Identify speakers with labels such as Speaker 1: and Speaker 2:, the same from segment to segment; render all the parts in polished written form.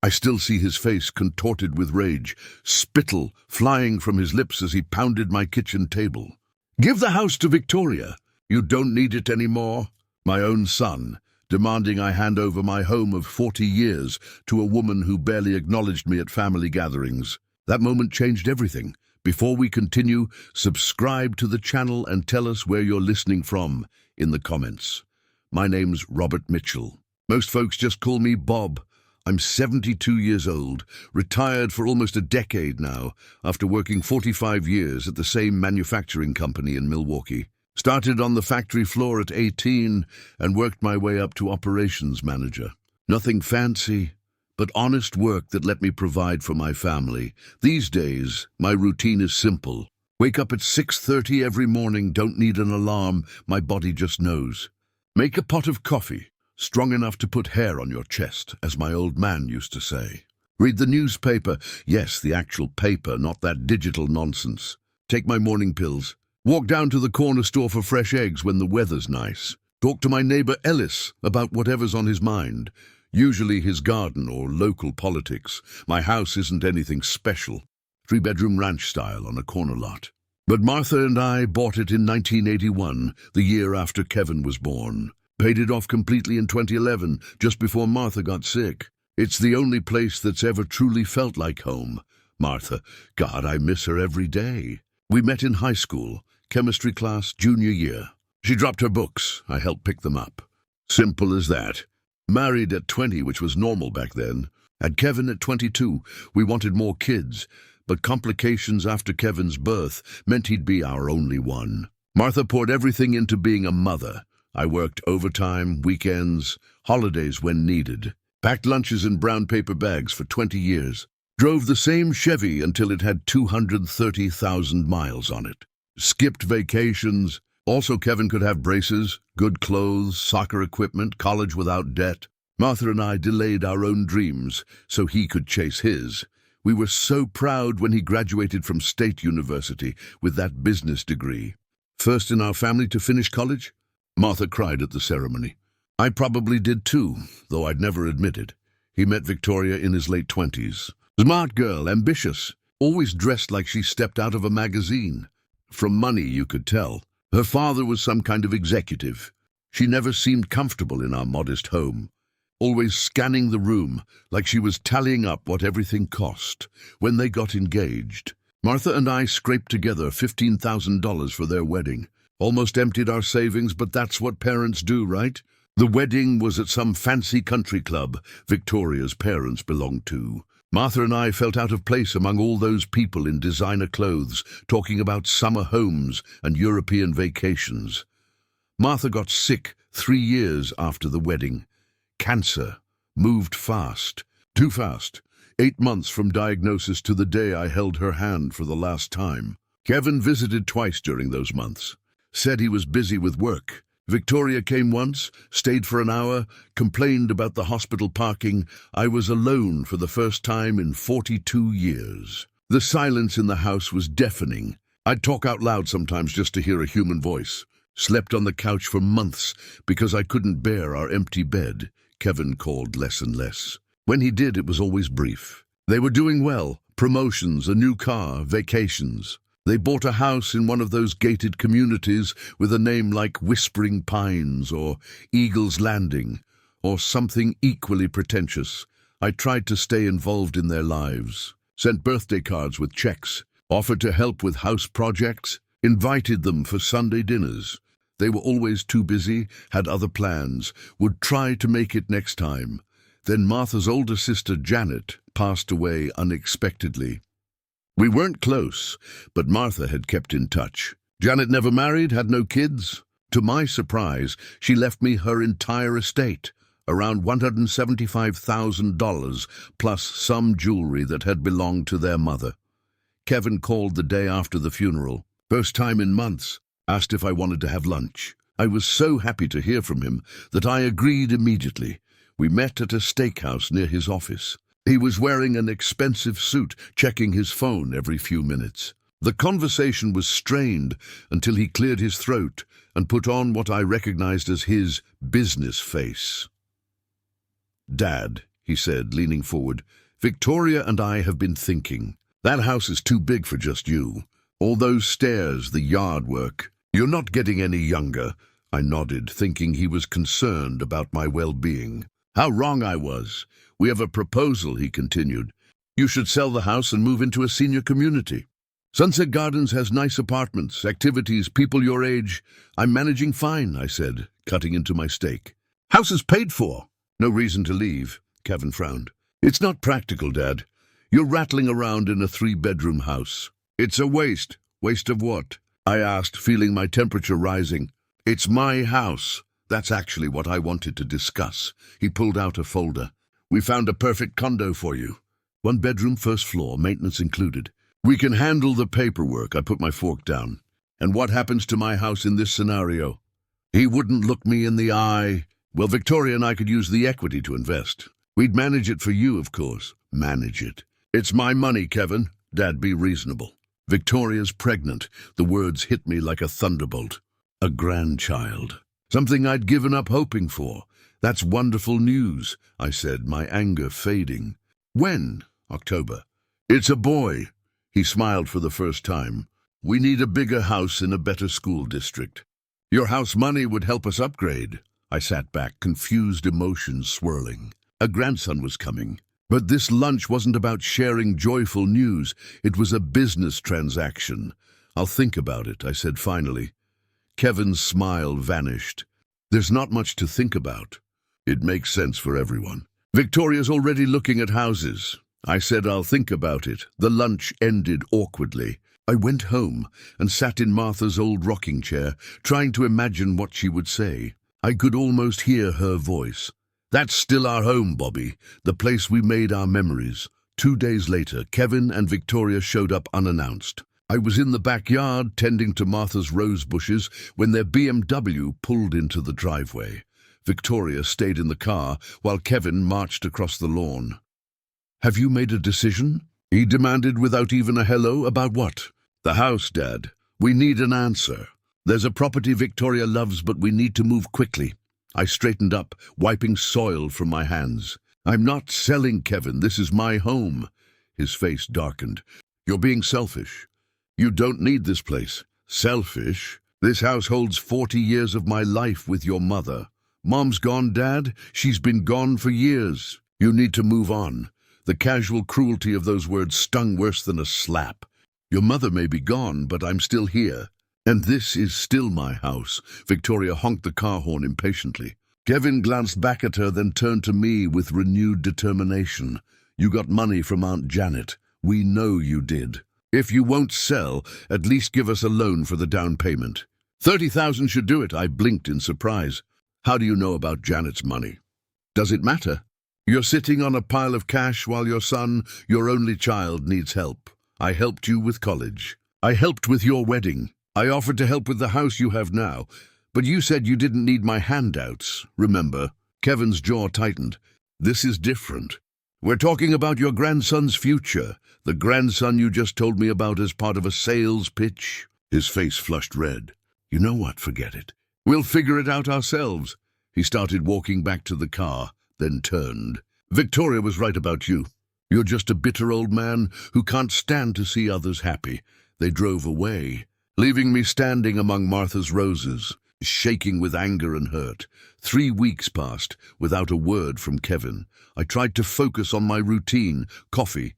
Speaker 1: I still see his face contorted with rage, spittle flying from his lips as he pounded my kitchen table. "Give the house to Victoria. You don't need it anymore." My own son, demanding I hand over my home of 40 years to a woman who barely acknowledged me at family gatherings. That moment changed everything. Before we continue, subscribe to the channel and tell us where you're listening from in the comments. My name's Robert Mitchell. Most folks just call me Bob. I'm 72 years old, retired for almost a decade now, after working 45 years at the same manufacturing company in Milwaukee. Started on the factory floor at 18 and worked my way up to operations manager. Nothing fancy, but honest work that let me provide for my family. These days, my routine is simple. Wake up at 6:30 every morning, don't need an alarm, my body just knows. Make a pot of coffee, strong enough to put hair on your chest, as my old man used to say. Read the newspaper, yes, the actual paper, not that digital nonsense. Take my morning pills. Walk down to the corner store for fresh eggs when the weather's nice. Talk to my neighbor Ellis about whatever's on his mind, usually his garden or local politics. My house isn't anything special, 3-bedroom ranch style on a corner lot. But Martha and I bought it in 1981, the year after Kevin was born. Paid it off completely in 2011, just before Martha got sick. It's the only place that's ever truly felt like home. Martha, God, I miss her every day. We met in high school, chemistry class, junior year. She dropped her books. I helped pick them up. Simple as that. Married at 20, which was normal back then. Had Kevin at 22. We wanted more kids, but complications after Kevin's birth meant he'd be our only one. Martha poured everything into being a mother. I worked overtime, weekends, holidays when needed. Packed lunches in brown paper bags for 20 years. Drove the same Chevy until it had 230,000 miles on it. Skipped vacations. Also, Kevin could have braces, good clothes, soccer equipment, college without debt. Martha and I delayed our own dreams so he could chase his. We were so proud when he graduated from State University with that business degree. First in our family to finish college? Martha cried at the ceremony. I probably did too, though I'd never admit it. He met Victoria in his late 20s. Smart girl, ambitious, always dressed like she stepped out of a magazine. From money, you could tell. Her father was some kind of executive. She never seemed comfortable in our modest home, always scanning the room like she was tallying up what everything cost. When they got engaged, Martha and I scraped together $15,000 for their wedding. Almost emptied our savings, but that's what parents do, right? The wedding was at some fancy country club Victoria's parents belonged to. Martha and I felt out of place among all those people in designer clothes, talking about summer homes and European vacations. Martha got sick 3 years after the wedding. Cancer. Moved fast. Too fast. 8 months from diagnosis to the day I held her hand for the last time. Kevin visited twice during those months. Said he was busy with work. Victoria came once, stayed for an hour, complained about the hospital parking. I was alone for the first time in 42 years. The silence in the house was deafening. I'd talk out loud sometimes just to hear a human voice. Slept on the couch for months because I couldn't bear our empty bed. Kevin called less and less. When he did, it was always brief. They were doing well. Promotions, a new car, vacations. They bought a house in one of those gated communities with a name like Whispering Pines or Eagle's Landing or something equally pretentious. I tried to stay involved in their lives, sent birthday cards with checks, offered to help with house projects, invited them for Sunday dinners. They were always too busy, had other plans, would try to make it next time. Then Martha's older sister, Janet, passed away unexpectedly. We weren't close, but Martha had kept in touch. Janet never married, had no kids. To my surprise, she left me her entire estate, around $175,000, plus some jewelry that had belonged to their mother. Kevin called the day after the funeral, first time in months, asked if I wanted to have lunch. I was so happy to hear from him that I agreed immediately. We met at a steakhouse near his office. He was wearing an expensive suit, checking his phone every few minutes. The conversation was strained until he cleared his throat and put on what I recognized as his business face. "Dad," he said, leaning forward. Victoria and I have been thinking. That house is too big for just you. All those stairs, the yard work. You're not getting any younger. I nodded, thinking he was concerned about my well-being. How wrong I was. We have a proposal, he continued. You should sell the house and move into a senior community. Sunset Gardens has nice apartments, activities, people your age. I'm managing fine, I said, cutting into my steak. House is paid for. No reason to leave, Kevin frowned. It's not practical, Dad. You're rattling around in a 3-bedroom house. It's a waste. Waste of what? I asked, feeling my temperature rising. It's my house. That's actually what I wanted to discuss. He pulled out a folder. We found a perfect condo for you. 1 bedroom, 1st floor, maintenance included. We can handle the paperwork. I put my fork down. And what happens to my house in this scenario? He wouldn't look me in the eye. Well, Victoria and I could use the equity to invest. We'd manage it for you, of course. Manage it. It's my money, Kevin. Dad, be reasonable. Victoria's pregnant. The words hit me like a thunderbolt. A grandchild. Something I'd given up hoping for. That's wonderful news, I said, my anger fading. When? October. It's a boy. He smiled for the first time. We need a bigger house in a better school district. Your house money would help us upgrade. I sat back, confused emotions swirling. A grandson was coming. But this lunch wasn't about sharing joyful news. It was a business transaction. I'll think about it, I said finally. Kevin's smile vanished. There's not much to think about. It makes sense for everyone. Victoria's already looking at houses. I said I'll think about it. The lunch ended awkwardly. I went home and sat in Martha's old rocking chair, trying to imagine what she would say. I could almost hear her voice. That's still our home, Bobby, the place we made our memories. 2 days later, Kevin and Victoria showed up unannounced. I was in the backyard tending to Martha's rose bushes when their BMW pulled into the driveway. Victoria stayed in the car while Kevin marched across the lawn. Have you made a decision? He demanded without even a hello. About what? The house, Dad. We need an answer. There's a property Victoria loves, but we need to move quickly. I straightened up, wiping soil from my hands. I'm not selling, Kevin. This is my home. His face darkened. You're being selfish. You don't need this place. Selfish? This house holds 40 years of my life with your mother. Mom's gone, Dad. She's been gone for years. You need to move on. The casual cruelty of those words stung worse than a slap. Your mother may be gone, but I'm still here. And this is still my house. Victoria honked the car horn impatiently. Kevin glanced back at her, then turned to me with renewed determination. You got money from Aunt Janet. We know you did. If you won't sell, at least give us a loan for the down payment. 30,000 should do it. I blinked in surprise. How do you know about Janet's money? Does it matter? You're sitting on a pile of cash while your son, your only child, needs help. I helped you with college. I helped with your wedding. I offered to help with the house you have now, but you said you didn't need my handouts, remember? Kevin's jaw tightened. This is different. We're talking about your grandson's future, the grandson you just told me about as part of a sales pitch. His face flushed red. You know what? Forget it. We'll figure it out ourselves. He started walking back to the car, then turned. Victoria was right about you. You're just a bitter old man who can't stand to see others happy. They drove away, leaving me standing among Martha's roses, shaking with anger and hurt. 3 weeks passed without a word from Kevin. I tried to focus on my routine, coffee,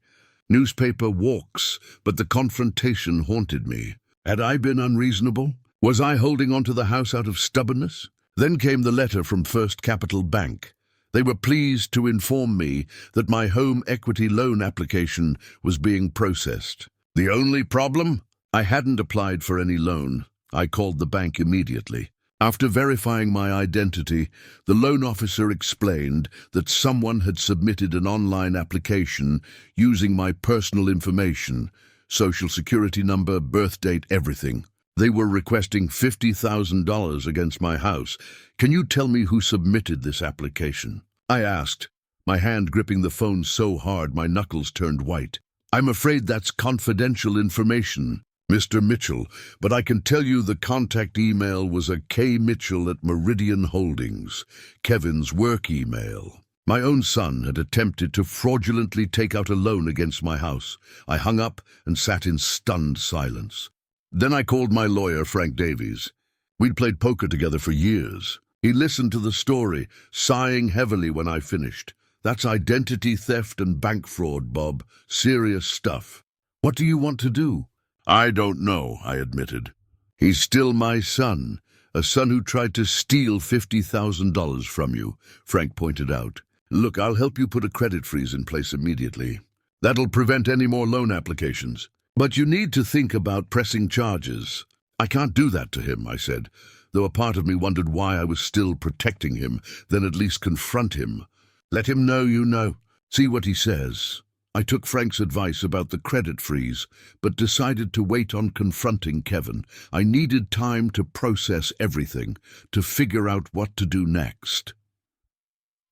Speaker 1: newspaper, walks, but the confrontation haunted me. Had I been unreasonable? Was I holding on to the house out of stubbornness? Then came the letter from First Capital Bank. They were pleased to inform me that my home equity loan application was being processed. The only problem? I hadn't applied for any loan. I called the bank immediately. After verifying my identity, the loan officer explained that someone had submitted an online application using my personal information, social security number, birth date, everything. They were requesting $50,000 against my house. Can you tell me who submitted this application? I asked, my hand gripping the phone so hard my knuckles turned white. I'm afraid that's confidential information, Mr. Mitchell, but I can tell you the contact email was a K. Mitchell at Meridian Holdings, Kevin's work email. My own son had attempted to fraudulently take out a loan against my house. I hung up and sat in stunned silence. Then I called my lawyer, Frank Davies. We'd played poker together for years. He listened to the story, sighing heavily when I finished. That's identity theft and bank fraud, Bob. Serious stuff. What do you want to do? I don't know, I admitted. He's still my son, a son who tried to steal $50,000 from you, Frank pointed out. Look, I'll help you put a credit freeze in place immediately. That'll prevent any more loan applications. But you need to think about pressing charges. I can't do that to him, I said, though a part of me wondered why I was still protecting him, then at least confront him. Let him know you know. See what he says. I took Frank's advice about the credit freeze, but decided to wait on confronting Kevin. I needed time to process everything, to figure out what to do next.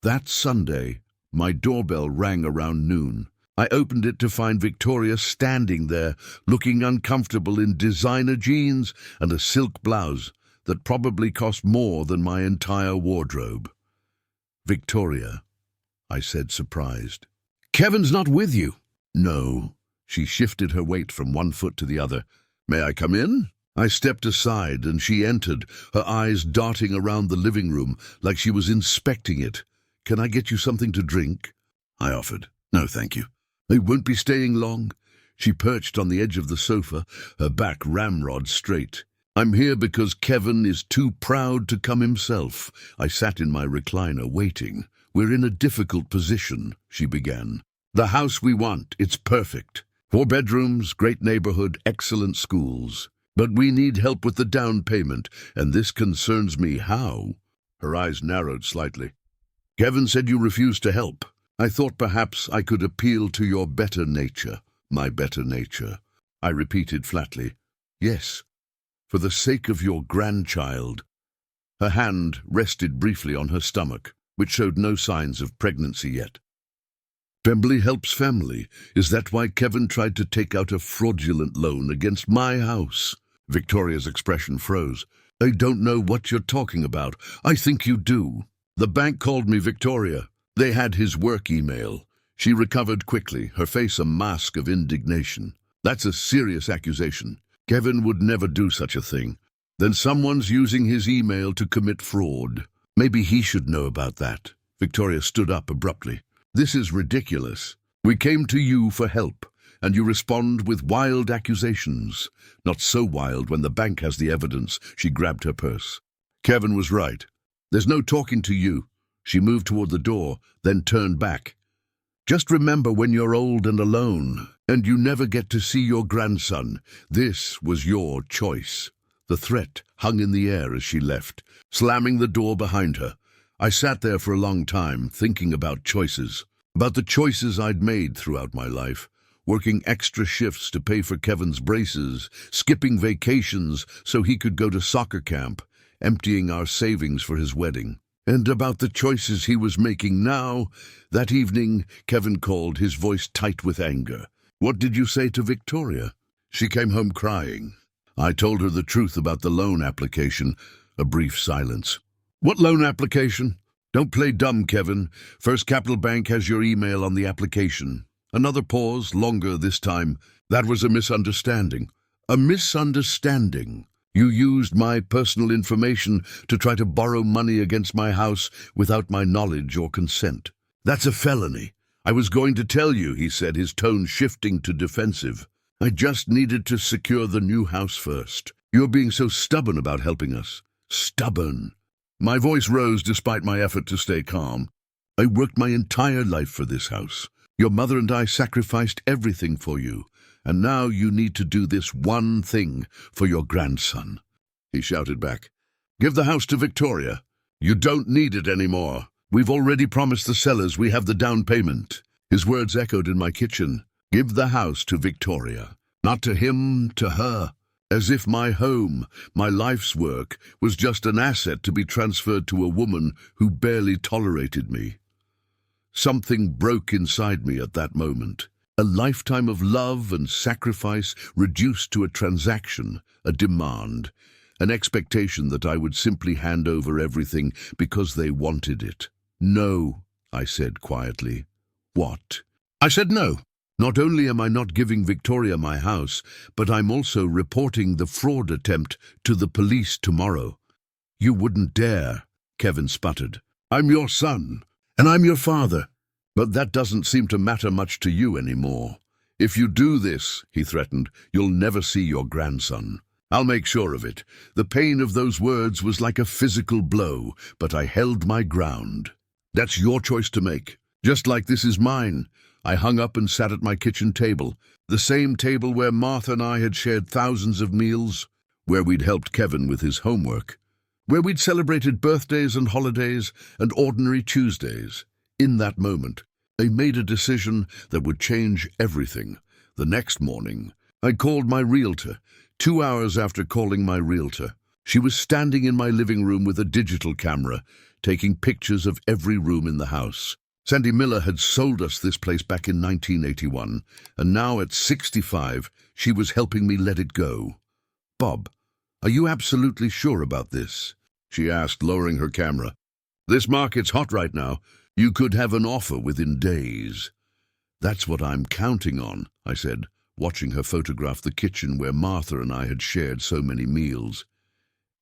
Speaker 1: That Sunday, my doorbell rang around noon. I opened it to find Victoria standing there, looking uncomfortable in designer jeans and a silk blouse that probably cost more than my entire wardrobe. Victoria, I said, surprised. Kevin's not with you. No. She shifted her weight from one foot to the other. May I come in? I stepped aside and she entered, her eyes darting around the living room like she was inspecting it. Can I get you something to drink? I offered. No, thank you. I won't be staying long. She perched on the edge of the sofa, her back ramrod straight. I'm here because Kevin is too proud to come himself. I sat in my recliner waiting. We're in a difficult position, she began. The house we want, it's perfect. 4 bedrooms, great neighborhood, excellent schools. But we need help with the down payment, and this concerns me. How? Her eyes narrowed slightly. Kevin said you refused to help. I thought perhaps I could appeal to your better nature. My better nature. I repeated flatly. Yes, for the sake of your grandchild. Her hand rested briefly on her stomach, which showed no signs of pregnancy yet. Family helps family. Is that why Kevin tried to take out a fraudulent loan against my house? Victoria's expression froze. I don't know what you're talking about. I think you do. The bank called me, Victoria. They had his work email. She recovered quickly, her face a mask of indignation. That's a serious accusation. Kevin would never do such a thing. Then someone's using his email to commit fraud. Maybe he should know about that. Victoria stood up abruptly. This is ridiculous. We came to you for help, and you respond with wild accusations. Not so wild when the bank has the evidence. She grabbed her purse. Kevin was right. There's no talking to you. She moved toward the door, then turned back. Just remember when you're old and alone, and you never get to see your grandson. This was your choice. The threat hung in the air as she left, slamming the door behind her. I sat there for a long time, thinking about choices. About the choices I'd made throughout my life. Working extra shifts to pay for Kevin's braces, skipping vacations so he could go to soccer camp, emptying our savings for his wedding. And about the choices he was making now. That evening, Kevin called, his voice tight with anger. What did you say to Victoria? She came home crying. I told her the truth about the loan application. A brief silence. What loan application? Don't play dumb, Kevin. First Capital Bank has your email on the application. Another pause, longer this time. That was a misunderstanding. A misunderstanding. You used my personal information to try to borrow money against my house without my knowledge or consent. That's a felony. I was going to tell you, he said, his tone shifting to defensive. I just needed to secure the new house first. You're being so stubborn about helping us. Stubborn. My voice rose despite my effort to stay calm. I worked my entire life for this house. Your mother and I sacrificed everything for you. And now you need to do this one thing for your grandson. He shouted back. Give the house to Victoria. You don't need it anymore. We've already promised the sellers we have the down payment. His words echoed in my kitchen. Give the house to Victoria. Not to him, to her. As if my home, my life's work, was just an asset to be transferred to a woman who barely tolerated me. Something broke inside me at that moment. A lifetime of love and sacrifice reduced to a transaction, a demand, an expectation that I would simply hand over everything because they wanted it. No, I said quietly. What? I said no. Not only am I not giving Victoria my house, but I'm also reporting the fraud attempt to the police tomorrow. You wouldn't dare, Kevin sputtered. I'm your son, and I'm your father. But that doesn't seem to matter much to you anymore. If you do this, he threatened, you'll never see your grandson. I'll make sure of it. The pain of those words was like a physical blow, but I held my ground. That's your choice to make. Just like this is mine. I hung up and sat at my kitchen table, the same table where Martha and I had shared thousands of meals, where we'd helped Kevin with his homework, where we'd celebrated birthdays and holidays and ordinary Tuesdays. In that moment, I made a decision that would change everything. The next morning, I called my realtor. 2 hours after calling my realtor, she was standing in my living room with a digital camera, taking pictures of every room in the house. Sandy Miller had sold us this place back in 1981, and now at 65, she was helping me let it go. Bob, are you absolutely sure about this? She asked, lowering her camera. This market's hot right now. You could have an offer within days. That's what I'm counting on, I said, watching her photograph the kitchen where Martha and I had shared so many meals.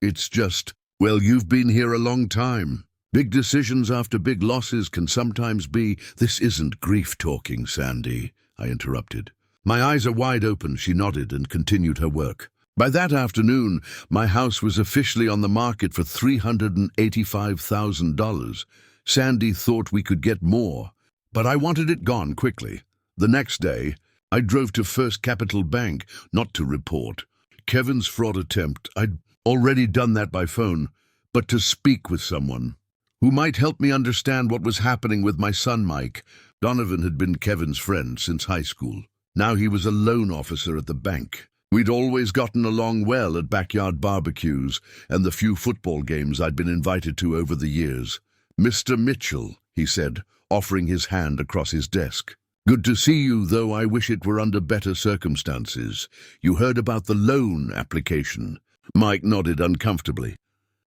Speaker 1: It's just, well, you've been here a long time. Big decisions after big losses can sometimes be, this isn't grief talking, Sandy, I interrupted. My eyes are wide open, she nodded and continued her work. By that afternoon, my house was officially on the market for $385,000. Sandy thought we could get more, but I wanted it gone quickly. The next day, I drove to First Capital Bank, not to report Kevin's fraud attempt. I'd already done that by phone, but to speak with someone who might help me understand what was happening with my son, Mike. Donovan had been Kevin's friend since high school. Now he was a loan officer at the bank. We'd always gotten along well at backyard barbecues and the few football games I'd been invited to over the years. Mr. Mitchell, he said, offering his hand across his desk. Good to see you, though I wish it were under better circumstances. You heard about the loan application. Mike nodded uncomfortably.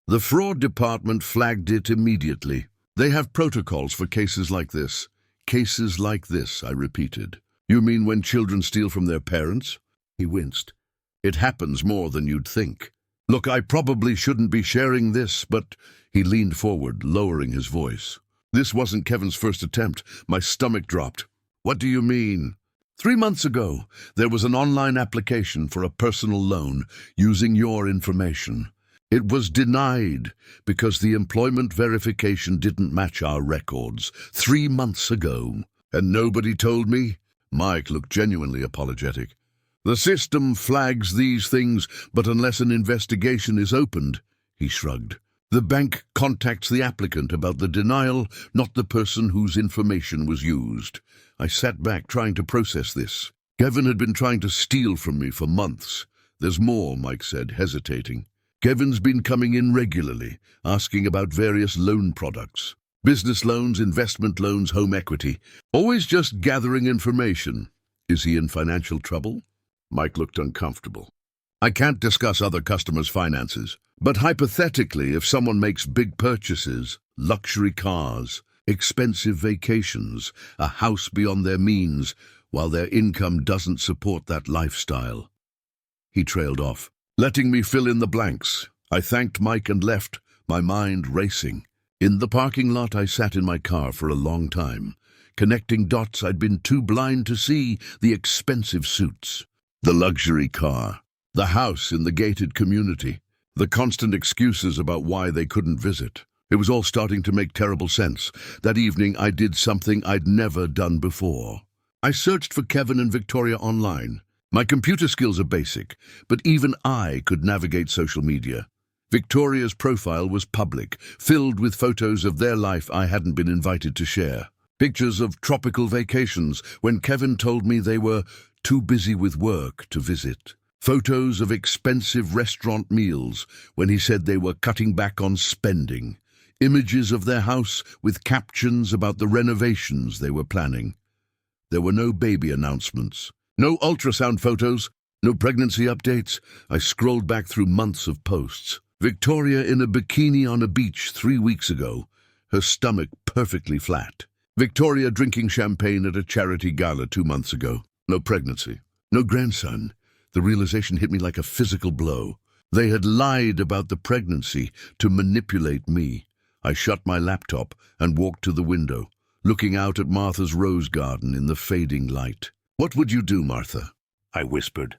Speaker 1: The fraud department flagged it immediately. They have protocols for cases like this. Cases like this, I repeated. You mean when children steal from their parents? He winced. It happens more than you'd think. Look, I probably shouldn't be sharing this, but he leaned forward, lowering his voice. This wasn't Kevin's first attempt. My stomach dropped. What do you mean? 3 months ago, there was an online application for a personal loan using your information. It was denied because the employment verification didn't match our records 3 months ago. And nobody told me? Mike looked genuinely apologetic. The system flags these things, but unless an investigation is opened, he shrugged. The bank contacts the applicant about the denial, not the person whose information was used. I sat back trying to process this. Kevin had been trying to steal from me for months. There's more, Mike said, hesitating. Kevin's been coming in regularly, asking about various loan products. Business loans, investment loans, home equity. Always just gathering information. Is he in financial trouble? Mike looked uncomfortable. I can't discuss other customers' finances, but hypothetically, if someone makes big purchases, luxury cars, expensive vacations, a house beyond their means, while their income doesn't support that lifestyle. He trailed off, letting me fill in the blanks. I thanked Mike and left, my mind racing. In the parking lot, I sat in my car for a long time, connecting dots I'd been too blind to see: the expensive suits, the luxury car, the house in the gated community, the constant excuses about why they couldn't visit. It was all starting to make terrible sense. That evening, I did something I'd never done before. I searched for Kevin and Victoria online. My computer skills are basic, but even I could navigate social media. Victoria's profile was public, filled with photos of their life I hadn't been invited to share. Pictures of tropical vacations when Kevin told me they were too busy with work to visit. Photos of expensive restaurant meals when he said they were cutting back on spending. Images of their house with captions about the renovations they were planning. There were no baby announcements, no ultrasound photos, no pregnancy updates. I scrolled back through months of posts. Victoria in a bikini on a beach 3 weeks ago, her stomach perfectly flat. Victoria drinking champagne at a charity gala 2 months ago. No pregnancy. No grandson. The realization hit me like a physical blow. They had lied about the pregnancy to manipulate me. I shut my laptop and walked to the window, looking out at Martha's rose garden in the fading light. "What would you do, Martha?" I whispered.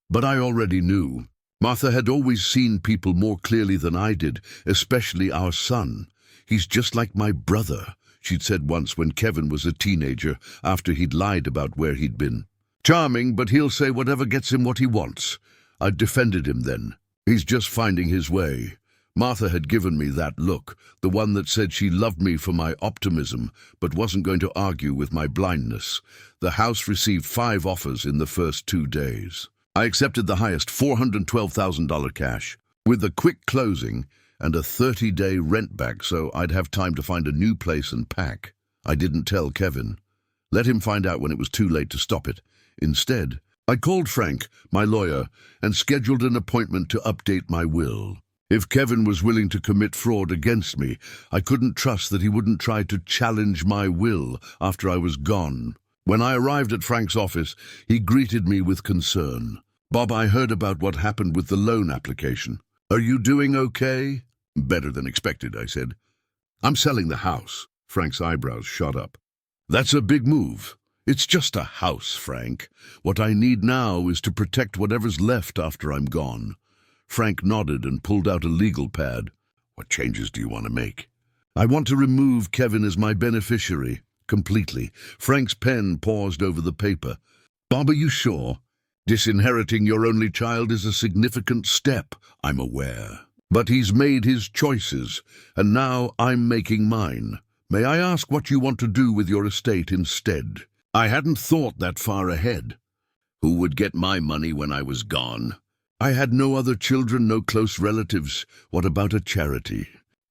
Speaker 1: But I already knew. Martha had always seen people more clearly than I did, especially our son. "He's just like my brother," she'd said once when Kevin was a teenager after he'd lied about where he'd been. "Charming, but he'll say whatever gets him what he wants." I defended him then. "He's just finding his way." Martha had given me that look, the one that said she loved me for my optimism, but wasn't going to argue with my blindness. The house received 5 offers in the first 2 days. I accepted the highest, $412,000 cash, with a quick closing and a 30-day rent back so I'd have time to find a new place and pack. I didn't tell Kevin. Let him find out when it was too late to stop it. Instead, I called Frank, my lawyer, and scheduled an appointment to update my will. If Kevin was willing to commit fraud against me, I couldn't trust that he wouldn't try to challenge my will after I was gone. When I arrived at Frank's office, he greeted me with concern. "Bob, I heard about what happened with the loan application. Are you doing okay?" "Better than expected," I said. "I'm selling the house." Frank's eyebrows shot up. "That's a big move." "It's just a house, Frank. What I need now is to protect whatever's left after I'm gone." Frank nodded and pulled out a legal pad. "What changes do you want to make?" "I want to remove Kevin as my beneficiary, completely." Frank's pen paused over the paper. "Bob, are you sure? Disinheriting your only child is a significant step, I'm aware. But he's made his choices, and now I'm making mine. May I ask what you want to do with your estate instead?" I hadn't thought that far ahead. Who would get my money when I was gone? I had no other children, no close relatives. "What about a charity?"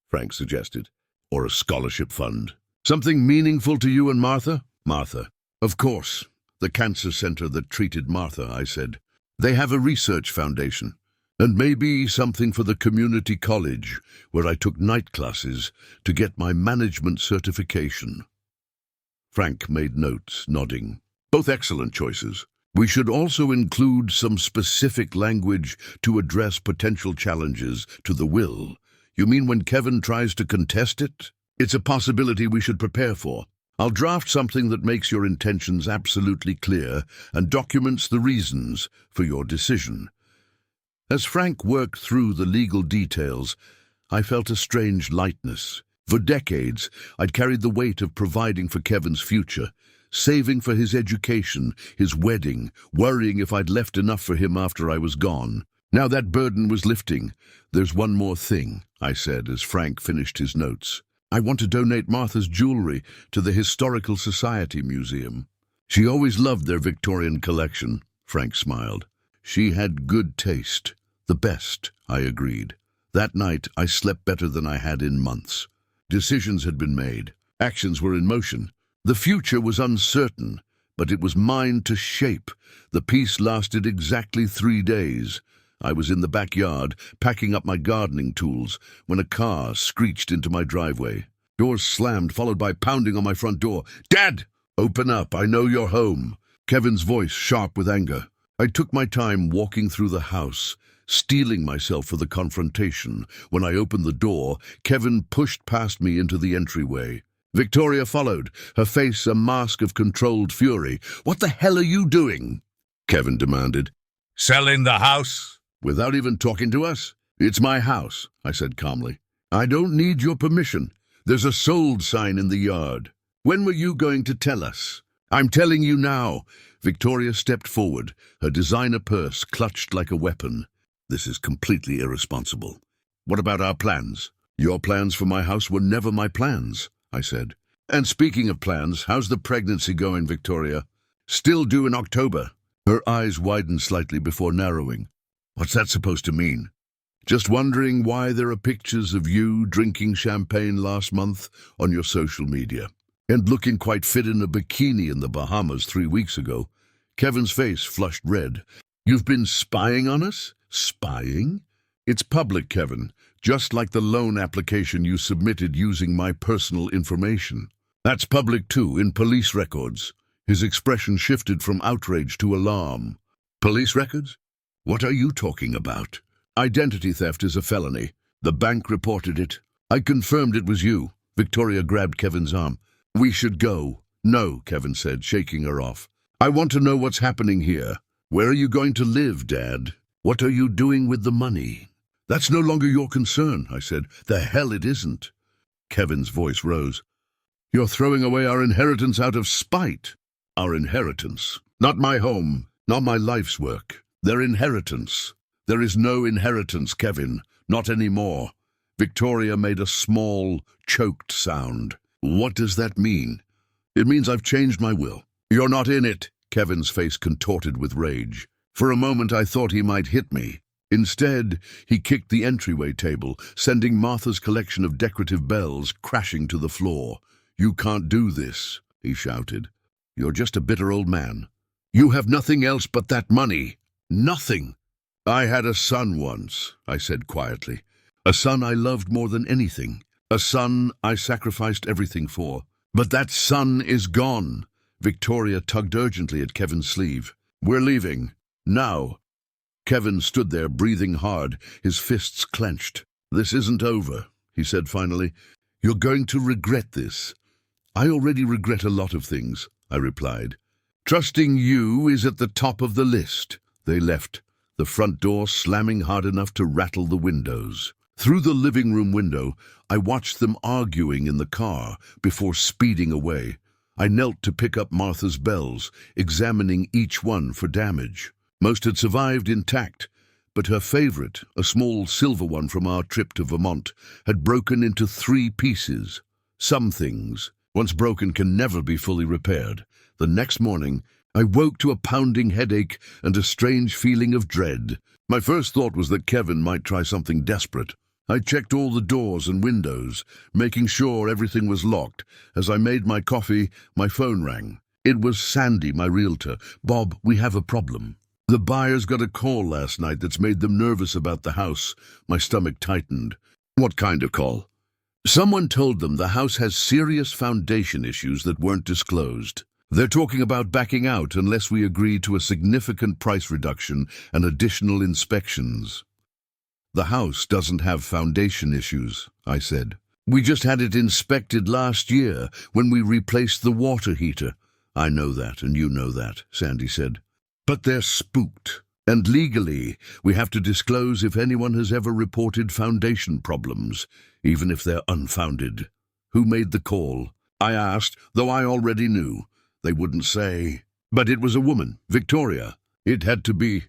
Speaker 1: Frank suggested. "Or a scholarship fund? Something meaningful to you and Martha?" "Martha. Of course. The cancer center that treated Martha," I said. "They have a research foundation. And maybe something for the community college, where I took night classes to get my management certification." Frank made notes, nodding. "Both excellent choices. We should also include some specific language to address potential challenges to the will." "You mean when Kevin tries to contest it?" "It's a possibility we should prepare for. I'll draft something that makes your intentions absolutely clear and documents the reasons for your decision." As Frank worked through the legal details, I felt a strange lightness. For decades, I'd carried the weight of providing for Kevin's future, saving for his education, his wedding, worrying if I'd left enough for him after I was gone. Now that burden was lifting. "There's one more thing," I said as Frank finished his notes. "I want to donate Martha's jewelry to the Historical Society Museum." "She always loved their Victorian collection," Frank smiled. "She had good taste. The best," I agreed. That night, I slept better than I had in months. Decisions had been made. Actions were in motion. The future was uncertain, but it was mine to shape. The peace lasted exactly 3 days. I was in the backyard, packing up my gardening tools, when a car screeched into my driveway. Doors slammed, followed by pounding on my front door. "Dad! Open up, I know you're home." Kevin's voice sharp with anger. I took my time walking through the house, steeling myself for the confrontation. When I opened the door, Kevin pushed past me into the entryway. Victoria followed, her face a mask of controlled fury. "What the hell are you doing?" Kevin demanded.
Speaker 2: "Selling the house."
Speaker 1: "Without even talking to us?" "It's my house," I said calmly. "I don't need your permission. There's a sold sign in the yard. When were you going to tell us?" "I'm telling you now." Victoria stepped forward, her designer purse clutched like a weapon. "This is completely irresponsible. What about our plans?" "Your plans for my house were never my plans," I said. "And speaking of plans, how's the pregnancy going, Victoria?" "Still due in October." Her eyes widened slightly before narrowing. "What's that supposed to mean?" "Just wondering why there are pictures of you drinking champagne last month on your social media, and looking quite fit in a bikini in the Bahamas 3 weeks ago." Kevin's face flushed red. "You've been spying on us?" "Spying?" "It's public, Kevin, just like the loan application you submitted using my personal information." That's public too, in police records. His expression shifted from outrage to alarm. Police records? What are you talking about? Identity theft is a felony. The bank reported it. I confirmed it was you. Victoria grabbed Kevin's arm. We should go. No, Kevin said, shaking her off. I want to know what's happening here. Where are you going to live, Dad? What are you doing with the money? That's no longer your concern, I said. The hell it isn't. Kevin's voice rose. You're throwing away our inheritance out of spite. Our inheritance. Not my home, not my life's work. Their inheritance. There is no inheritance, Kevin. Not anymore. Victoria made a small, choked sound. What does that mean? It means I've changed my will. You're not in it. Kevin's face contorted with rage. For a moment I thought he might hit me. Instead, he kicked the entryway table, sending Martha's collection of decorative bells crashing to the floor. You can't do this, he shouted. You're just a bitter old man. You have nothing else but that money. Nothing. I had a son once, I said quietly. A son I loved more than anything. A son I sacrificed everything for. But that son is gone. Victoria tugged urgently at Kevin's sleeve. We're leaving. Now. Kevin stood there, breathing hard, his fists clenched. This isn't over, he said finally. You're going to regret this. I already regret a lot of things, I replied. Trusting you is at the top of the list. They left, the front door slamming hard enough to rattle the windows. Through the living room window, I watched them arguing in the car before speeding away. I knelt to pick up Martha's bells, examining each one for damage. Most had survived intact, but her favorite, a small silver one from our trip to Vermont, had broken into 3 pieces. Some things, once broken, can never be fully repaired. The next morning, I woke to a pounding headache and a strange feeling of dread. My first thought was that Kevin might try something desperate. I checked all the doors and windows, making sure everything was locked. As I made my coffee, my phone rang. It was Sandy, my realtor. Bob, we have a problem. The buyers got a call last night that's made them nervous about the house. My stomach tightened. What kind of call? Someone told them the house has serious foundation issues that weren't disclosed. They're talking about backing out unless we agree to a significant price reduction and additional inspections. The house doesn't have foundation issues, I said. We just had it inspected last year when we replaced the water heater. I know that, and you know that, Sandy said. But they're spooked, and legally we have to disclose if anyone has ever reported foundation problems, even if they're unfounded. Who made the call? I asked, though I already knew. They wouldn't say. But it was a woman, Victoria. It had to be.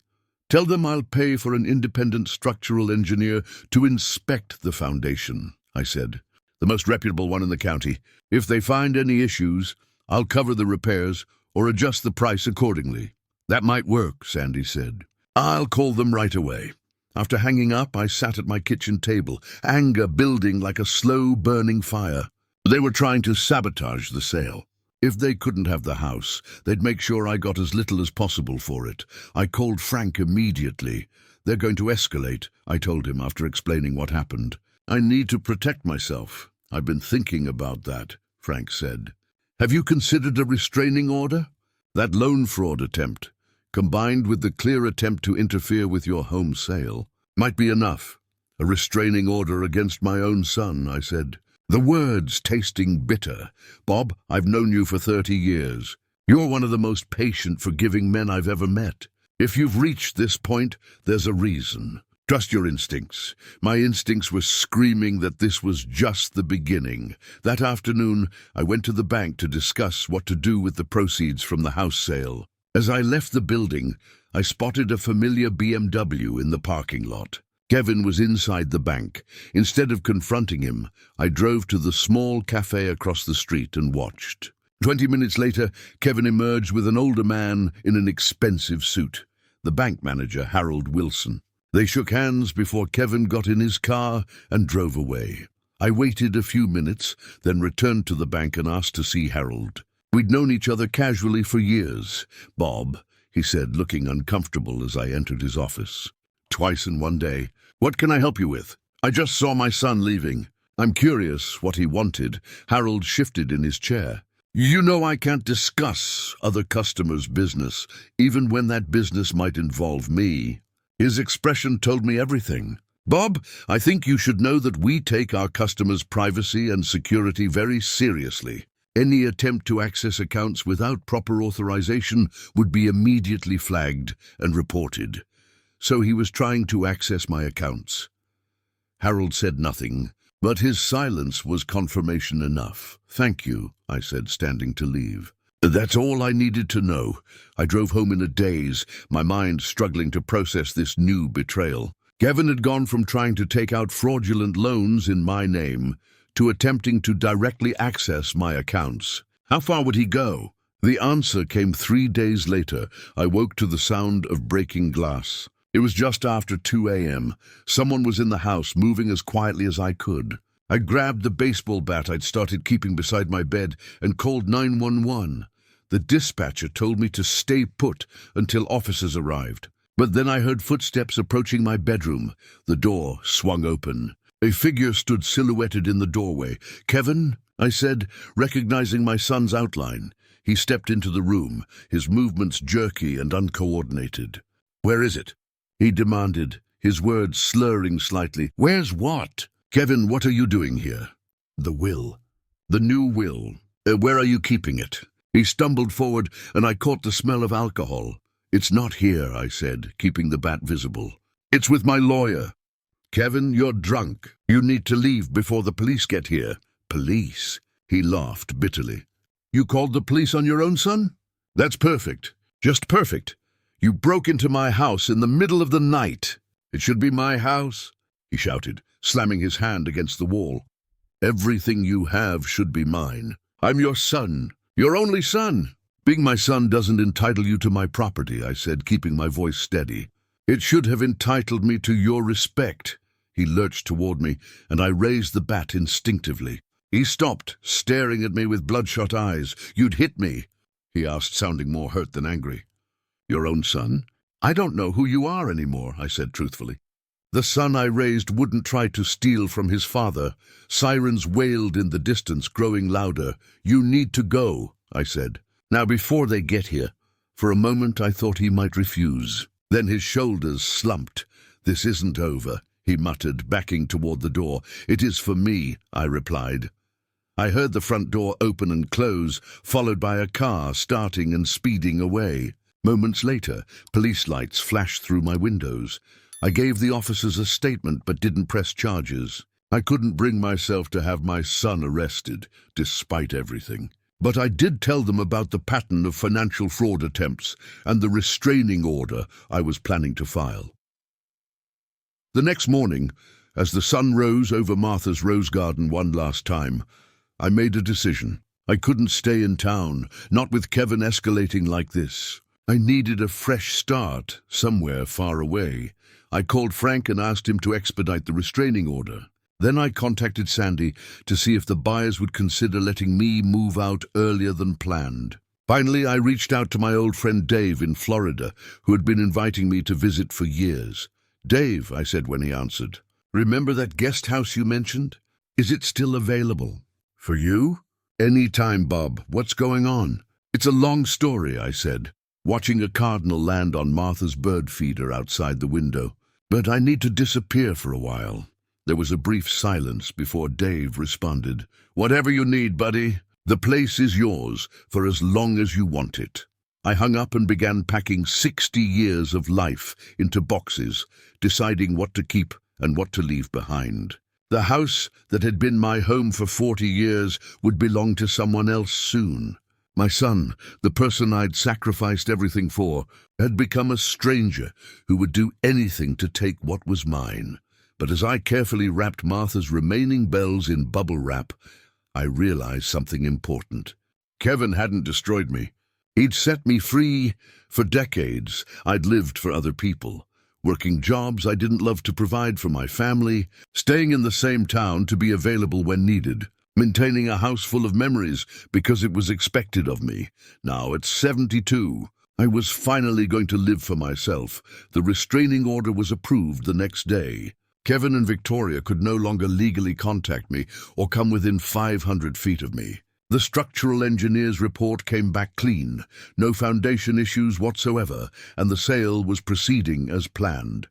Speaker 1: Tell them I'll pay for an independent structural engineer to inspect the foundation, I said. The most reputable one in the county. If they find any issues, I'll cover the repairs or adjust the price accordingly. That might work, Sandy said. I'll call them right away. After hanging up, I sat at my kitchen table, anger building like a slow-burning fire. They were trying to sabotage the sale. If they couldn't have the house, they'd make sure I got as little as possible for it. I called Frank immediately. They're going to escalate, I told him after explaining what happened. I need to protect myself. I've been thinking about that, Frank said. Have you considered a restraining order? That loan fraud attempt, combined with the clear attempt to interfere with your home sale, might be enough. A restraining order against my own son, I said. The words tasting bitter. Bob, I've known you for 30 years. You're one of the most patient, forgiving men I've ever met. If you've reached this point, there's a reason. Trust your instincts. My instincts were screaming that this was just the beginning. That afternoon, I went to the bank to discuss what to do with the proceeds from the house sale. As I left the building, I spotted a familiar BMW in the parking lot. Kevin was inside the bank. Instead of confronting him, I drove to the small cafe across the street and watched. 20 minutes later, Kevin emerged with an older man in an expensive suit, the bank manager, Harold Wilson. They shook hands before Kevin got in his car and drove away. I waited a few minutes, then returned to the bank and asked to see Harold. We'd known each other casually for years. Bob, he said, looking uncomfortable as I entered his office. Twice in one day. What can I help you with? I just saw my son leaving. I'm curious what he wanted. Harold shifted in his chair. You know I can't discuss other customers' business, even when that business might involve me. His expression told me everything. Bob, I think you should know that we take our customers' privacy and security very seriously. Any attempt to access accounts without proper authorization would be immediately flagged and reported. So he was trying to access my accounts. Harold said nothing, but his silence was confirmation enough. Thank you, I said, standing to leave. That's all I needed to know. I drove home in a daze, my mind struggling to process this new betrayal. Kevin had gone from trying to take out fraudulent loans in my name to attempting to directly access my accounts. How far would he go? The answer came 3 days later. I woke to the sound of breaking glass. It was just after 2 a.m. Someone was in the house, moving as quietly as I could. I grabbed the baseball bat I'd started keeping beside my bed and called 911. The dispatcher told me to stay put until officers arrived. But then I heard footsteps approaching my bedroom. The door swung open. A figure stood silhouetted in the doorway. Kevin, I said, recognizing my son's outline. He stepped into the room, his movements jerky and uncoordinated. Where is it? He demanded, his words slurring slightly. Where's what? Kevin, what are you doing here? The will. The new will. Where are you keeping it? He stumbled forward, and I caught the smell of alcohol. It's not here, I said, keeping the bat visible. It's with my lawyer. Kevin, you're drunk. You need to leave before the police get here. Police? He laughed bitterly. You called the police on your own son? That's perfect. Just perfect. You broke into my house in the middle of the night. It should be my house, he shouted, slamming his hand against the wall. Everything you have should be mine. I'm your son, your only son. Being my son doesn't entitle you to my property, I said, keeping my voice steady. It should have entitled me to your respect. He lurched toward me, and I raised the bat instinctively. He stopped, staring at me with bloodshot eyes. You'd hit me, he asked, sounding more hurt than angry. Your own son? I don't know who you are anymore, I said truthfully. The son I raised wouldn't try to steal from his father. Sirens wailed in the distance, growing louder. You need to go, I said. Now before they get here. For a moment I thought he might refuse. Then his shoulders slumped. This isn't over, he muttered, backing toward the door. It is for me, I replied. I heard the front door open and close, followed by a car starting and speeding away. Moments later, police lights flashed through my windows. I gave the officers a statement but didn't press charges. I couldn't bring myself to have my son arrested, despite everything. But I did tell them about the pattern of financial fraud attempts and the restraining order I was planning to file. The next morning, as the sun rose over Martha's rose garden one last time, I made a decision. I couldn't stay in town, not with Kevin escalating like this. I needed a fresh start, somewhere far away. I called Frank and asked him to expedite the restraining order. Then I contacted Sandy to see if the buyers would consider letting me move out earlier than planned. Finally, I reached out to my old friend Dave in Florida, who had been inviting me to visit for years. Dave, I said when he answered, remember that guest house you mentioned? Is it still available? For you? Any time, Bob. What's going on? It's a long story, I said, watching a cardinal land on Martha's bird feeder outside the window. But I need to disappear for a while. There was a brief silence before Dave responded. Whatever you need, buddy. The place is yours for as long as you want it. I hung up and began packing 60 years of life into boxes, deciding what to keep and what to leave behind. The house that had been my home for 40 years would belong to someone else soon. My son, the person I'd sacrificed everything for, had become a stranger who would do anything to take what was mine. But as I carefully wrapped Martha's remaining bells in bubble wrap, I realized something important. Kevin hadn't destroyed me. He'd set me free. For decades, I'd lived for other people, working jobs I didn't love to provide for my family, staying in the same town to be available when needed, maintaining a house full of memories because it was expected of me. Now, at 72, I was finally going to live for myself. The restraining order was approved the next day. Kevin and Victoria could no longer legally contact me or come within 500 feet of me. The structural engineer's report came back clean, no foundation issues whatsoever, and the sale was proceeding as planned.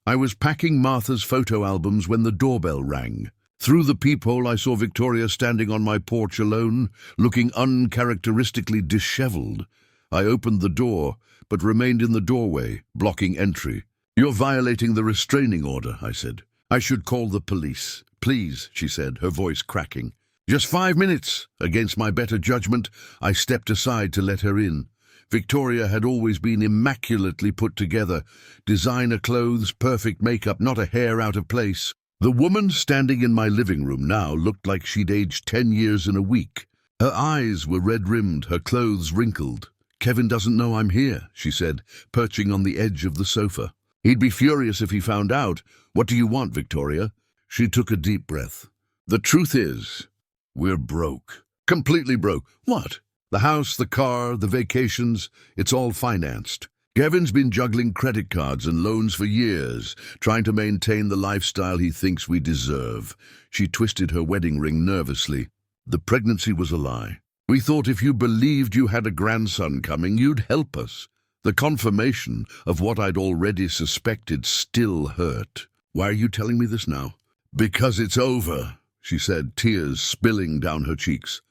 Speaker 1: I was packing Martha's photo albums when the doorbell rang. Through the peephole I saw Victoria standing on my porch alone, looking uncharacteristically disheveled. I opened the door, but remained in the doorway, blocking entry. "You're violating the restraining order," I said. "I should call the police." "Please," she said, her voice cracking. "Just 5 minutes." Against my better judgment, I stepped aside to let her in. Victoria had always been immaculately put together. Designer clothes, perfect makeup, not a hair out of place. The woman standing in my living room now looked like she'd aged 10 years in a week. Her eyes were red-rimmed, her clothes wrinkled. "Kevin doesn't know I'm here," she said, perching on the edge of the sofa. "He'd be furious if he found out. What do you want, Victoria?" She took a deep breath. "The truth is, we're broke. Completely broke." "What?" "The house, the car, the vacations, it's all financed. Kevin's been juggling credit cards and loans for years, trying to maintain the lifestyle he thinks we deserve." She twisted her wedding ring nervously. "The pregnancy was a lie. We thought if you believed you had a grandson coming, you'd help us." The confirmation of what I'd already suspected still hurt. "Why are you telling me this now?" "Because it's over," she said, tears spilling down her cheeks.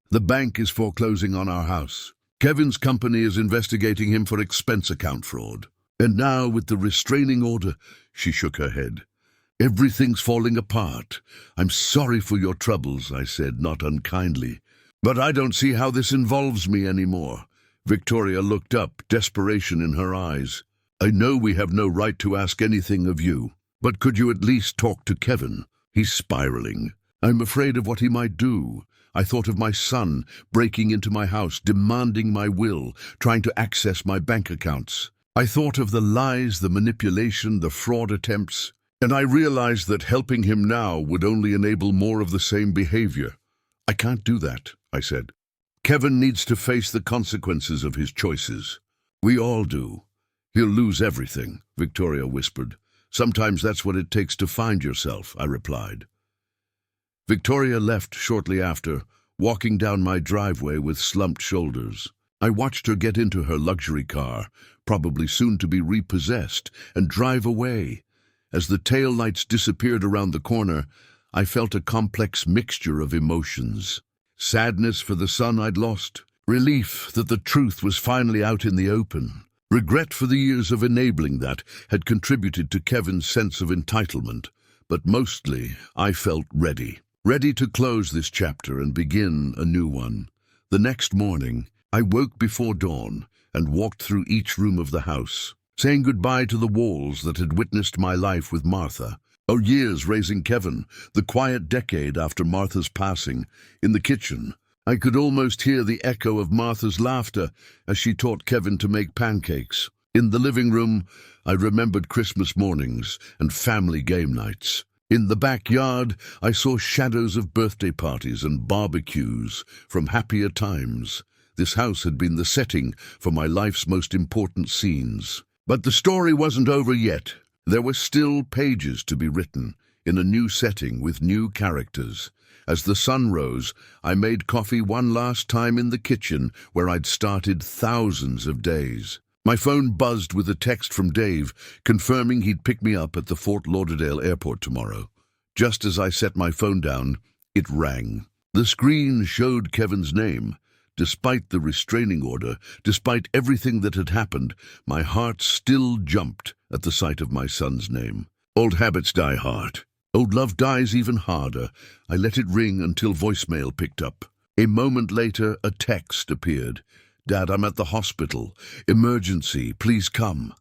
Speaker 1: "The bank is foreclosing on our house. Kevin's company is investigating him for expense account fraud. And now with the restraining order," she shook her head, "everything's falling apart. I'm sorry for your troubles," I said, not unkindly. "But I don't see how this involves me anymore." Victoria looked up, desperation in her eyes. "I know we have no right to ask anything of you, but could you at least talk to Kevin? He's spiraling. I'm afraid of what he might do. I thought of my son breaking into my house, demanding my will, trying to access my bank accounts. I thought of the lies, the manipulation, the fraud attempts, and I realized that helping him now would only enable more of the same behavior. I can't do that," I said. "Kevin needs to face the consequences of his choices. We all do." "He'll lose everything," Victoria whispered. "Sometimes that's what it takes to find yourself," I replied. Victoria left shortly after, walking down my driveway with slumped shoulders. I watched her get into her luxury car, probably soon to be repossessed, and drive away. As the taillights disappeared around the corner, I felt a complex mixture of emotions. Sadness for the son I'd lost, relief that the truth was finally out in the open, regret for the years of enabling that had contributed to Kevin's sense of entitlement, but mostly I felt ready to close this chapter and begin a new one. The next morning, I woke before dawn and walked through each room of the house, saying goodbye to the walls that had witnessed my life with Martha. Our years raising Kevin, the quiet decade after Martha's passing. In the kitchen, I could almost hear the echo of Martha's laughter as she taught Kevin to make pancakes. In the living room, I remembered Christmas mornings and family game nights. In the backyard, I saw shadows of birthday parties and barbecues from happier times. This house had been the setting for my life's most important scenes. But the story wasn't over yet. There were still pages to be written, in a new setting with new characters. As the sun rose, I made coffee one last time in the kitchen where I'd started thousands of days. My phone buzzed with a text from Dave, confirming he'd pick me up at the Fort Lauderdale airport tomorrow. Just as I set my phone down, it rang. The screen showed Kevin's name. Despite the restraining order, despite everything that had happened, my heart still jumped at the sight of my son's name. Old habits die hard. Old love dies even harder. I let it ring until voicemail picked up. A moment later, a text appeared. "Dad, I'm at the hospital. Emergency, please come."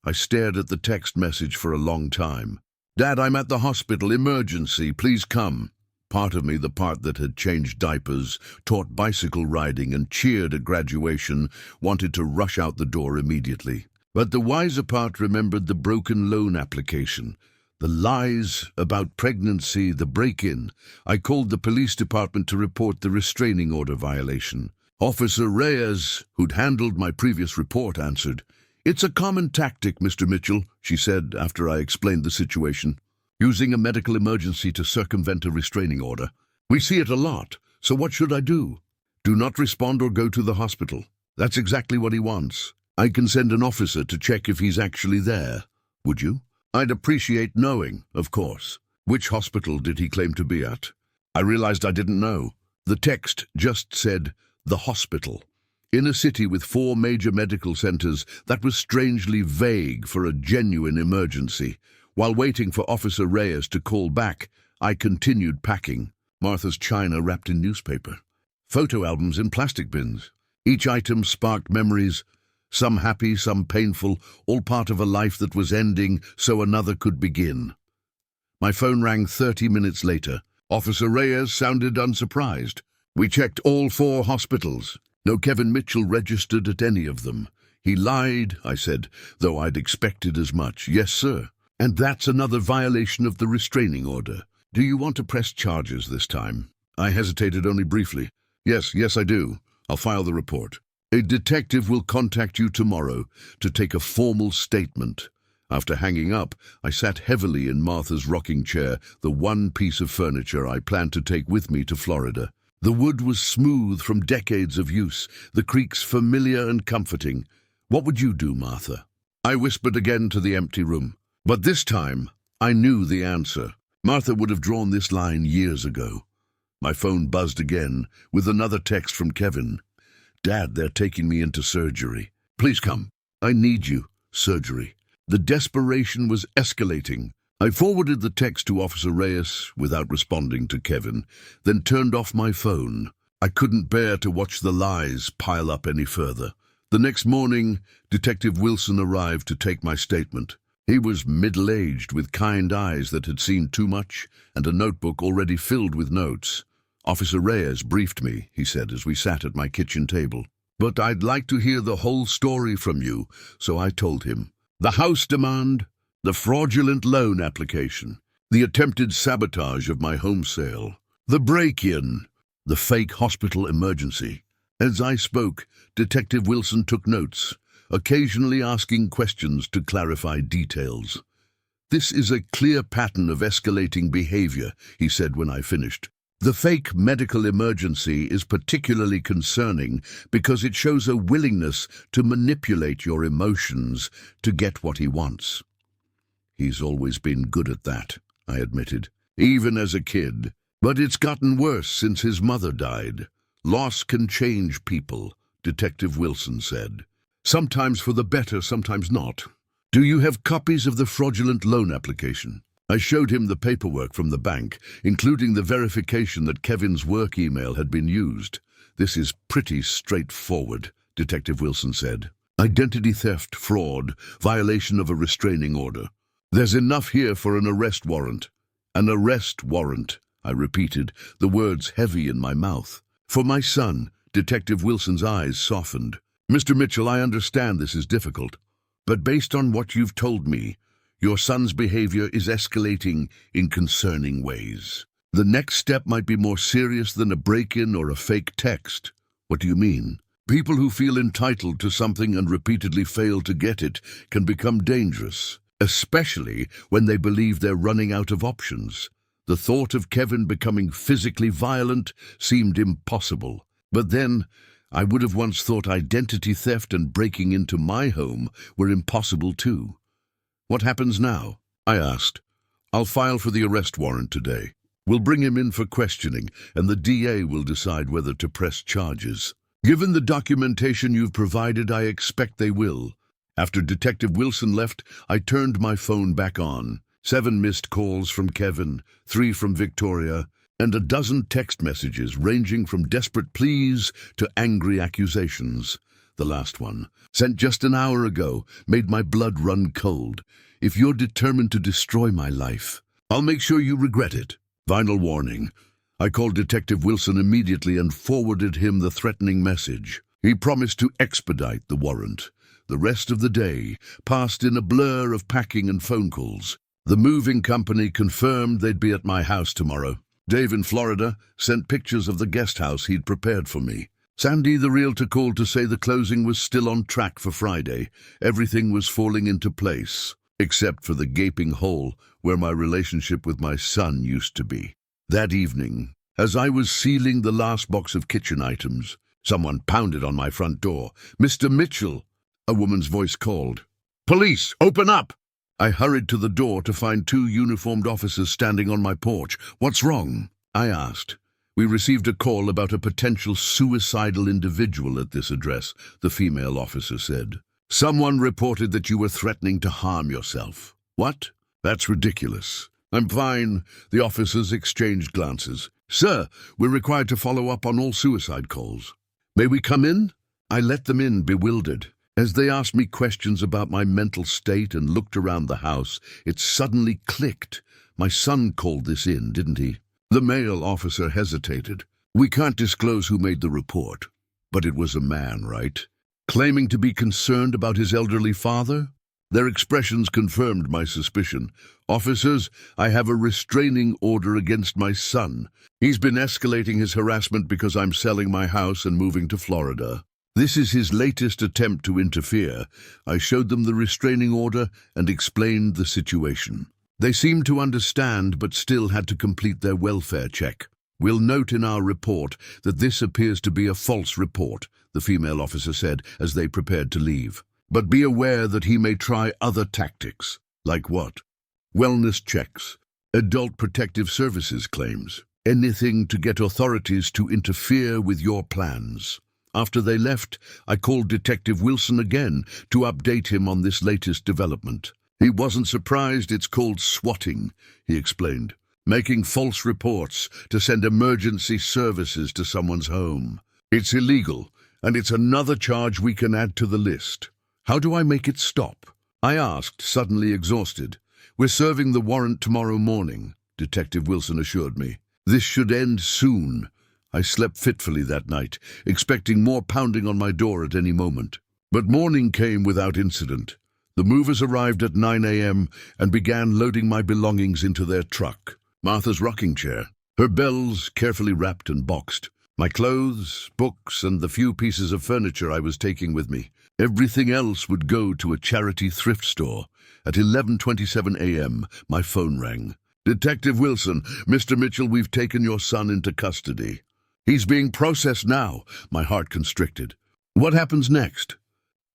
Speaker 1: I stared at the text message for a long time. "Dad, I'm at the hospital. Emergency, please come." Part of me, the part that had changed diapers, taught bicycle riding, and cheered at graduation, wanted to rush out the door immediately. But the wiser part remembered the broken loan application, the lies about pregnancy, the break-in. I called the police department to report the restraining order violation. Officer Reyes, who'd handled my previous report, answered. "It's a common tactic, Mr. Mitchell," she said after I explained the situation. "Using a medical emergency to circumvent a restraining order. We see it a lot, so what should I do?" "Do not respond or go to the hospital. That's exactly what he wants. I can send an officer to check if he's actually there. Would you?" "I'd appreciate knowing, of course." "Which hospital did he claim to be at?" I realized I didn't know. The text just said, "the hospital." In a city with 4 major medical centers, that was strangely vague for a genuine emergency. While waiting for Officer Reyes to call back, I continued packing. Martha's china wrapped in newspaper. Photo albums in plastic bins. Each item sparked memories, some happy, some painful, all part of a life that was ending so another could begin. My phone rang 30 minutes later. Officer Reyes sounded unsurprised. "We checked all 4 hospitals. No Kevin Mitchell registered at any of them." "He lied," I said, though I'd expected as much. "Yes, sir. And that's another violation of the restraining order. Do you want to press charges this time?" I hesitated only briefly. Yes, I do. I'll file the report. "A detective will contact you tomorrow to take a formal statement." After hanging up, I sat heavily in Martha's rocking chair, the one piece of furniture I planned to take with me to Florida. The wood was smooth from decades of use, the creaks familiar and comforting. "What would you do, Martha?" I whispered again to the empty room. But this time, I knew the answer. Martha would have drawn this line years ago. My phone buzzed again, with another text from Kevin. "Dad, they're taking me into surgery. Please come. I need you." Surgery. The desperation was escalating. I forwarded the text to Officer Reyes without responding to Kevin, then turned off my phone. I couldn't bear to watch the lies pile up any further. The next morning, Detective Wilson arrived to take my statement. He was middle-aged, with kind eyes that had seen too much, and a notebook already filled with notes. "Officer Reyes briefed me," he said as we sat at my kitchen table. "But I'd like to hear the whole story from you," so I told him. The house demand, the fraudulent loan application, the attempted sabotage of my home sale, the break-in, the fake hospital emergency. As I spoke, Detective Wilson took notes, occasionally asking questions to clarify details. "This is a clear pattern of escalating behavior," he said when I finished. "The fake medical emergency is particularly concerning because it shows a willingness to manipulate your emotions to get what he wants." "He's always been good at that," I admitted, "even as a kid. But it's gotten worse since his mother died. Loss can change people," Detective Wilson said. "Sometimes for the better, sometimes not. Do you have copies of the fraudulent loan application?" I showed him the paperwork from the bank, including the verification that Kevin's work email had been used. "This is pretty straightforward," Detective Wilson said. "Identity theft, fraud, violation of a restraining order. There's enough here for an arrest warrant." "An arrest warrant," I repeated, the words heavy in my mouth. "For my son." Detective Wilson's eyes softened. "Mr. Mitchell, I understand this is difficult, but based on what you've told me, your son's behavior is escalating in concerning ways. The next step might be more serious than a break-in or a fake text." "What do you mean?" "People who feel entitled to something and repeatedly fail to get it can become dangerous, especially when they believe they're running out of options." The thought of Kevin becoming physically violent seemed impossible. But then, I would have once thought identity theft and breaking into my home were impossible too. "What happens now?" I asked. "I'll file for the arrest warrant today. We'll bring him in for questioning, and the DA will decide whether to press charges. Given the documentation you've provided, I expect they will." After Detective Wilson left, I turned my phone back on. 7 missed calls from Kevin, 3 from Victoria, and a dozen text messages ranging from desperate pleas to angry accusations. The last one, sent just an hour ago, made my blood run cold. "If you're determined to destroy my life, I'll make sure you regret it." Final warning. I called Detective Wilson immediately and forwarded him the threatening message. He promised to expedite the warrant. The rest of the day passed in a blur of packing and phone calls. The moving company confirmed they'd be at my house tomorrow. Dave in Florida sent pictures of the guest house he'd prepared for me. Sandy, the realtor, called to say the closing was still on track for Friday. Everything was falling into place, except for the gaping hole where my relationship with my son used to be. That evening, as I was sealing the last box of kitchen items, someone pounded on my front door. "Mr. Mitchell," a woman's voice called. "Police, open up!" I hurried to the door to find two uniformed officers standing on my porch. "What's wrong?" I asked. "We received a call about a potential suicidal individual at this address," the female officer said. "Someone reported that you were threatening to harm yourself." "What? That's ridiculous." "I'm fine." The officers exchanged glances. "Sir, we're required to follow up on all suicide calls." "May we come in?" I let them in, bewildered. As they asked me questions about my mental state and looked around the house, it suddenly clicked. My son called this in, didn't he? The male officer hesitated. "We can't disclose who made the report, but it was a man, right? Claiming to be concerned about his elderly father?" Their expressions confirmed my suspicion. "Officers, I have a restraining order against my son. He's been escalating his harassment because I'm selling my house and moving to Florida. This is his latest attempt to interfere." I showed them the restraining order and explained the situation. They seemed to understand, but still had to complete their welfare check. "We'll note in our report that this appears to be a false report," the female officer said as they prepared to leave. "But be aware that he may try other tactics." "Like what?" "Wellness checks, adult protective services claims, anything to get authorities to interfere with your plans." After they left, I called Detective Wilson again to update him on this latest development. "He wasn't surprised. It's called swatting," he explained. "Making false reports to send emergency services to someone's home. It's illegal, and it's another charge we can add to the list." "How do I make it stop?" I asked, suddenly exhausted. "We're serving the warrant tomorrow morning," Detective Wilson assured me. "This should end soon." I slept fitfully that night, expecting more pounding on my door at any moment. But morning came without incident. The movers arrived at 9 a.m. and began loading my belongings into their truck. Martha's rocking chair, her bells carefully wrapped and boxed, my clothes, books, and the few pieces of furniture I was taking with me. Everything else would go to a charity thrift store. At 11:27 a.m., my phone rang. "Detective Wilson, Mr. Mitchell, we've taken your son into custody." "He's being processed now." My heart constricted. "What happens next?"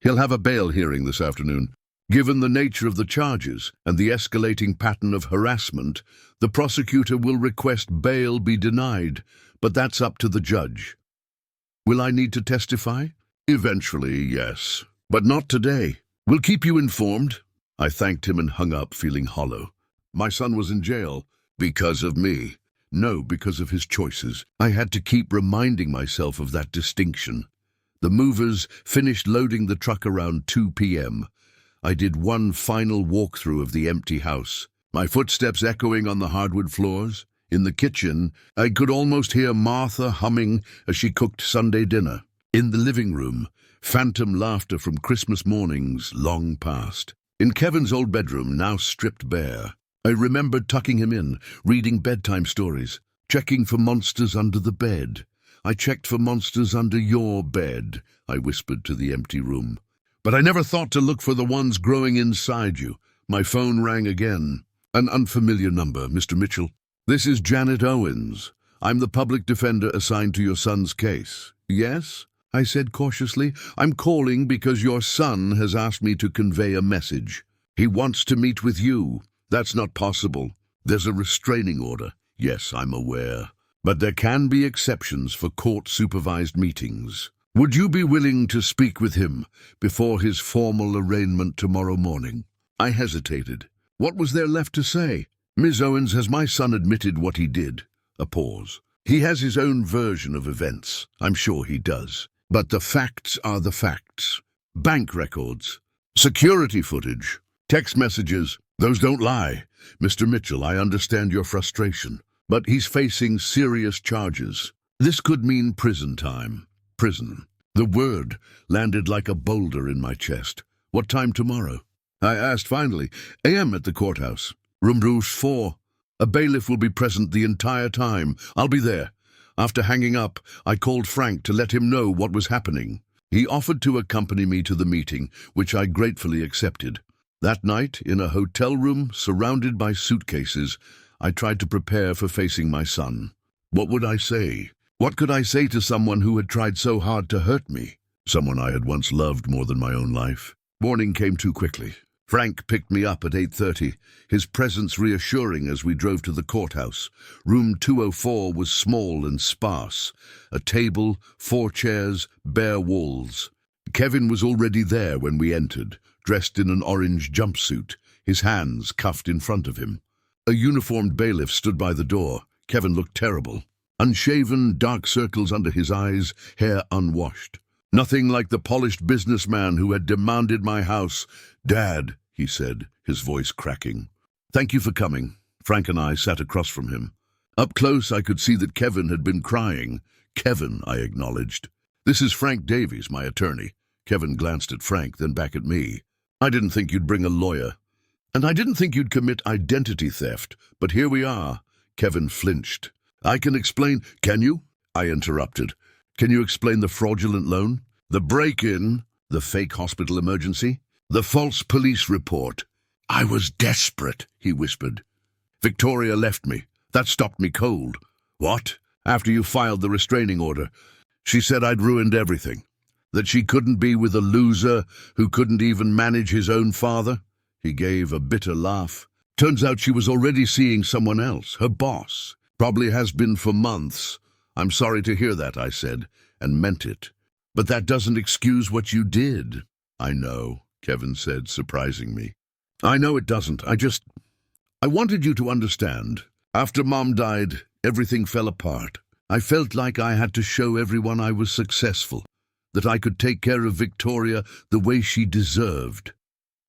Speaker 1: "He'll have a bail hearing this afternoon. Given the nature of the charges and the escalating pattern of harassment, the prosecutor will request bail be denied, but that's up to the judge." "Will I need to testify?" "Eventually, yes, but not today. We'll keep you informed." I thanked him and hung up, feeling hollow. My son was in jail because of me. No, because of his choices. I had to keep reminding myself of that distinction. The movers finished loading the truck around 2 p.m. I did one final walkthrough of the empty house, my footsteps echoing on the hardwood floors. In the kitchen, I could almost hear Martha humming as she cooked Sunday dinner. In the living room, phantom laughter from Christmas mornings long past. In Kevin's old bedroom, now stripped bare, I remembered tucking him in, reading bedtime stories, checking for monsters under the bed. "I checked for monsters under your bed," I whispered to the empty room. "But I never thought to look for the ones growing inside you." My phone rang again. An unfamiliar number. "Mr. Mitchell, this is Janet Owens. I'm the public defender assigned to your son's case." "Yes?" I said cautiously. "I'm calling because your son has asked me to convey a message. He wants to meet with you." "That's not possible. There's a restraining order." "Yes, I'm aware. But there can be exceptions for court-supervised meetings. Would you be willing to speak with him before his formal arraignment tomorrow morning?" I hesitated. What was there left to say? "Ms. Owens, has my son admitted what he did?" A pause. "He has his own version of events. I'm sure he does. But the facts are the facts. Bank records, security footage, text messages. Those don't lie. Mr. Mitchell, I understand your frustration, but he's facing serious charges. This could mean prison time." Prison. The word landed like a boulder in my chest. "What time tomorrow?" I asked finally. "AM at the courthouse. Room 4. A bailiff will be present the entire time. I'll be there." After hanging up, I called Frank to let him know what was happening. He offered to accompany me to the meeting, which I gratefully accepted. That night, in a hotel room surrounded by suitcases, I tried to prepare for facing my son. What would I say? What could I say to someone who had tried so hard to hurt me? Someone I had once loved more than my own life. Morning came too quickly. Frank picked me up at 8:30, his presence reassuring as we drove to the courthouse. Room 204 was small and sparse. A table, 4 chairs, bare walls. Kevin was already there when we entered, dressed in an orange jumpsuit, his hands cuffed in front of him. A uniformed bailiff stood by the door. Kevin looked terrible. Unshaven, dark circles under his eyes, hair unwashed. Nothing like the polished businessman who had demanded my house. "Dad," he said, his voice cracking. "Thank you for coming." Frank and I sat across from him. Up close, I could see that Kevin had been crying. "Kevin," I acknowledged. "This is Frank Davies, my attorney." Kevin glanced at Frank, then back at me. "I didn't think you'd bring a lawyer. And I didn't think you'd commit identity theft, but here we are." Kevin flinched. "I can explain—" "Can you?" I interrupted. "Can you explain the fraudulent loan? The break-in? The fake hospital emergency? The false police report?" "I was desperate," he whispered. "Victoria left me. That stopped me cold." "What?" "After you filed the restraining order. She said I'd ruined everything. That she couldn't be with a loser who couldn't even manage his own father." He gave a bitter laugh. "Turns out she was already seeing someone else, her boss. Probably has been for months." "I'm sorry to hear that," I said, and meant it. "But that doesn't excuse what you did." "I know," Kevin said, surprising me. "I know it doesn't. I wanted you to understand. After Mom died, everything fell apart. I felt like I had to show everyone I was successful, that I could take care of Victoria the way she deserved,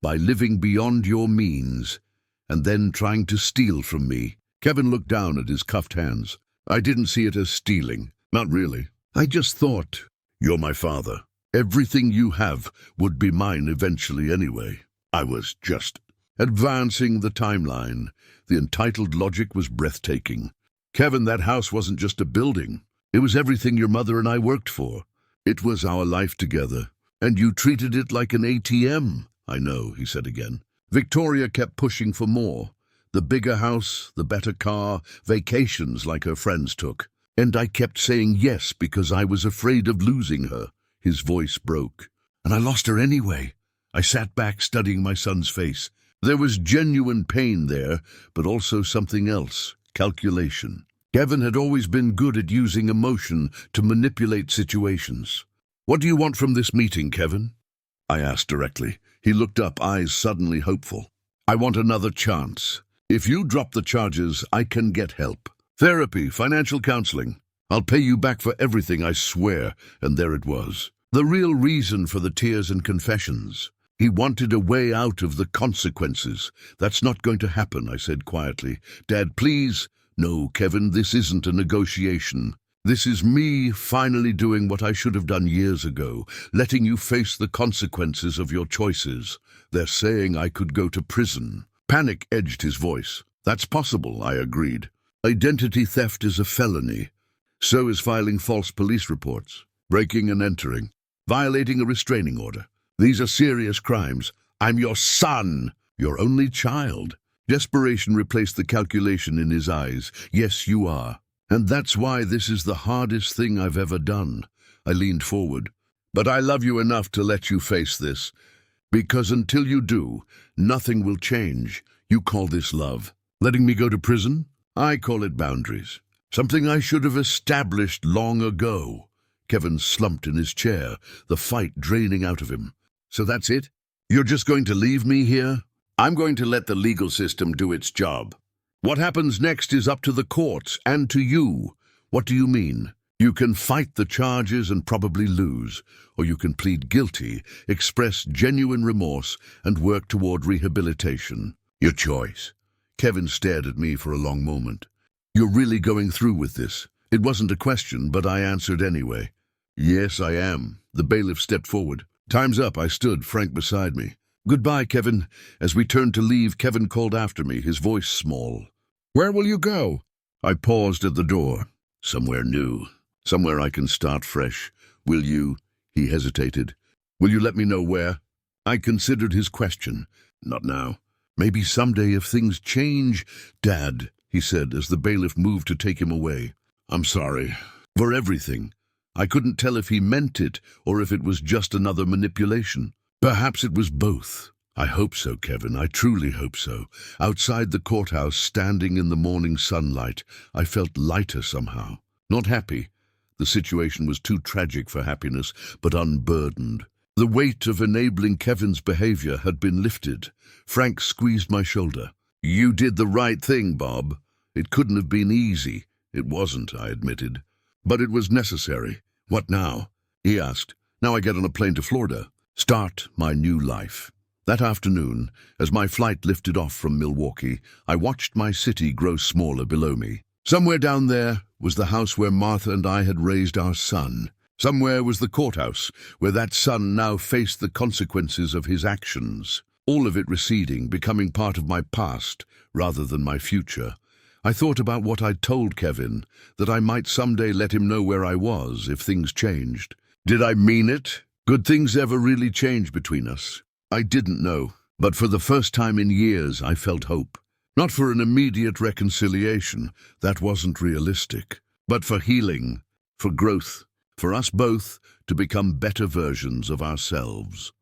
Speaker 1: by living beyond your means, and then trying to steal from me." Kevin looked down at his cuffed hands. "I didn't see it as stealing. Not really. I just thought, you're my father. Everything you have would be mine eventually anyway. I was just advancing the timeline." The entitled logic was breathtaking. "Kevin, that house wasn't just a building. It was everything your mother and I worked for. It was our life together. And you treated it like an ATM." "I know," he said again. "Victoria kept pushing for more. The bigger house, the better car, vacations like her friends took. And I kept saying yes because I was afraid of losing her." His voice broke. "And I lost her anyway." I sat back, studying my son's face. There was genuine pain there, but also something else, calculation. Kevin had always been good at using emotion to manipulate situations. "What do you want from this meeting, Kevin?" I asked directly. He looked up, eyes suddenly hopeful. "I want another chance. If you drop the charges, I can get help. Therapy, financial counseling. I'll pay you back for everything, I swear." And there it was. The real reason for the tears and confessions. He wanted a way out of the consequences. "That's not going to happen," I said quietly. "Dad, please." "No, Kevin, this isn't a negotiation. This is me finally doing what I should have done years ago, letting you face the consequences of your choices. They're saying I could go to prison." Panic edged his voice. "That's possible," I agreed. "Identity theft is a felony. So is filing false police reports, breaking and entering, violating a restraining order. These are serious crimes. I'm your son, your only child." Desperation replaced the calculation in his eyes. "Yes, you are. And that's why this is the hardest thing I've ever done." I leaned forward. "But I love you enough to let you face this. Because until you do, nothing will change. You call this love. Letting me go to prison? I call it boundaries. Something I should have established long ago." Kevin slumped in his chair, the fight draining out of him. "So that's it? You're just going to leave me here?" "I'm going to let the legal system do its job. What happens next is up to the courts and to you." "What do you mean?" "You can fight the charges and probably lose, or you can plead guilty, express genuine remorse, and work toward rehabilitation. Your choice." Kevin stared at me for a long moment. "You're really going through with this?" It wasn't a question, but I answered anyway. "Yes, I am." The bailiff stepped forward. "Time's up," I stood, Frank beside me. "Goodbye, Kevin." As we turned to leave, Kevin called after me, his voice small. "Where will you go?" I paused at the door. Somewhere new. Somewhere I can start fresh. Will you? He hesitated. Will you let me know where? I considered his question. Not now. Maybe someday if things change. Dad, he said as the bailiff moved to take him away. I'm sorry. For everything. I couldn't tell if he meant it or if it was just another manipulation. Perhaps it was both. I hope so, Kevin. I truly hope so. Outside the courthouse, standing in the morning sunlight, I felt lighter somehow. Not happy. The situation was too tragic for happiness, but unburdened. The weight of enabling Kevin's behavior had been lifted. Frank squeezed my shoulder. You did the right thing, Bob. It couldn't have been easy. It wasn't, I admitted. But it was necessary. What now? He asked. Now I get on a plane to Florida. Start my new life. That afternoon, as my flight lifted off from Milwaukee, I watched my city grow smaller below me. Somewhere down there was the house where Martha and I had raised our son. Somewhere was the courthouse, where that son now faced the consequences of his actions. All of it receding, becoming part of my past rather than my future. I thought about what I'd told Kevin, that I might someday let him know where I was if things changed. Did I mean it? Could things ever really change between us? I didn't know, but for the first time in years I felt hope. Not for an immediate reconciliation, that wasn't realistic, but for healing, for growth, for us both to become better versions of ourselves.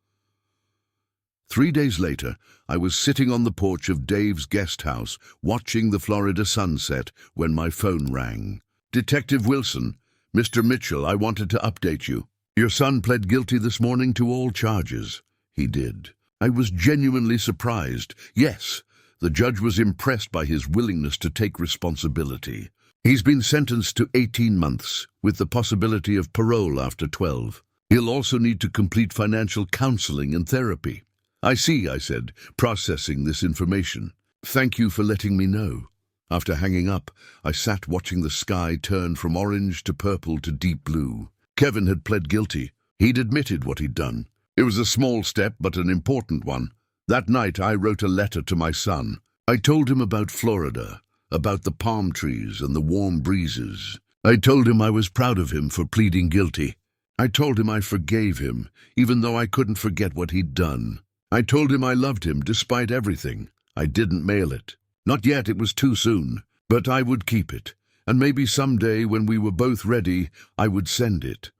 Speaker 1: 3 days later, I was sitting on the porch of Dave's guest house, watching the Florida sunset when my phone rang. Detective Wilson, Mr. Mitchell, I wanted to update you. Your son pled guilty this morning to all charges. He did. I was genuinely surprised. Yes, the judge was impressed by his willingness to take responsibility. He's been sentenced to 18 months, with the possibility of parole after 12. He'll also need to complete financial counseling and therapy. I see, I said, processing this information. Thank you for letting me know. After hanging up, I sat watching the sky turn from orange to purple to deep blue. Kevin had pled guilty. He'd admitted what he'd done. It was a small step, but an important one. That night, I wrote a letter to my son. I told him about Florida, about the palm trees and the warm breezes. I told him I was proud of him for pleading guilty. I told him I forgave him, even though I couldn't forget what he'd done. I told him I loved him despite everything. I didn't mail it. Not yet, it was too soon. But I would keep it, and maybe someday when we were both ready, I would send it.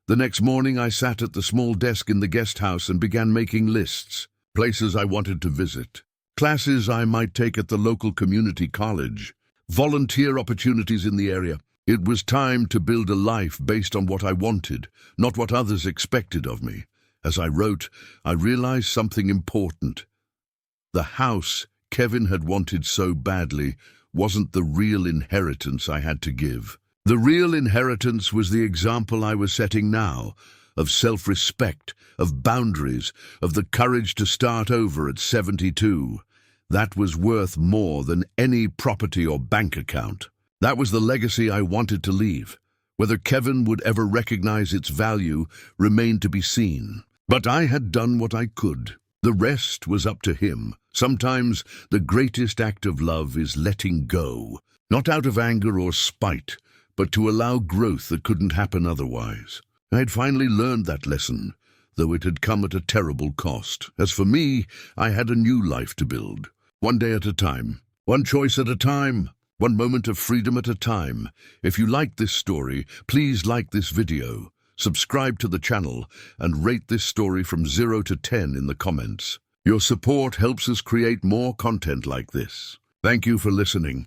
Speaker 1: The next morning I sat at the small desk in the guest house and began making lists. Places I wanted to visit. Classes I might take at the local community college. Volunteer opportunities in the area. It was time to build a life based on what I wanted, not what others expected of me. As I wrote, I realized something important. The house Kevin had wanted so badly wasn't the real inheritance I had to give. The real inheritance was the example I was setting now, of self-respect, of boundaries, of the courage to start over at 72. That was worth more than any property or bank account. That was the legacy I wanted to leave. Whether Kevin would ever recognize its value remained to be seen. But I had done what I could. The rest was up to him. Sometimes the greatest act of love is letting go, not out of anger or spite, but to allow growth that couldn't happen otherwise. I had finally learned that lesson, though it had come at a terrible cost. As for me, I had a new life to build. One day at a time, one choice at a time, one moment of freedom at a time. If you like this story, please like this video, subscribe to the channel, and rate this story from 0 to 10 in the comments. Your support helps us create more content like this. Thank you for listening.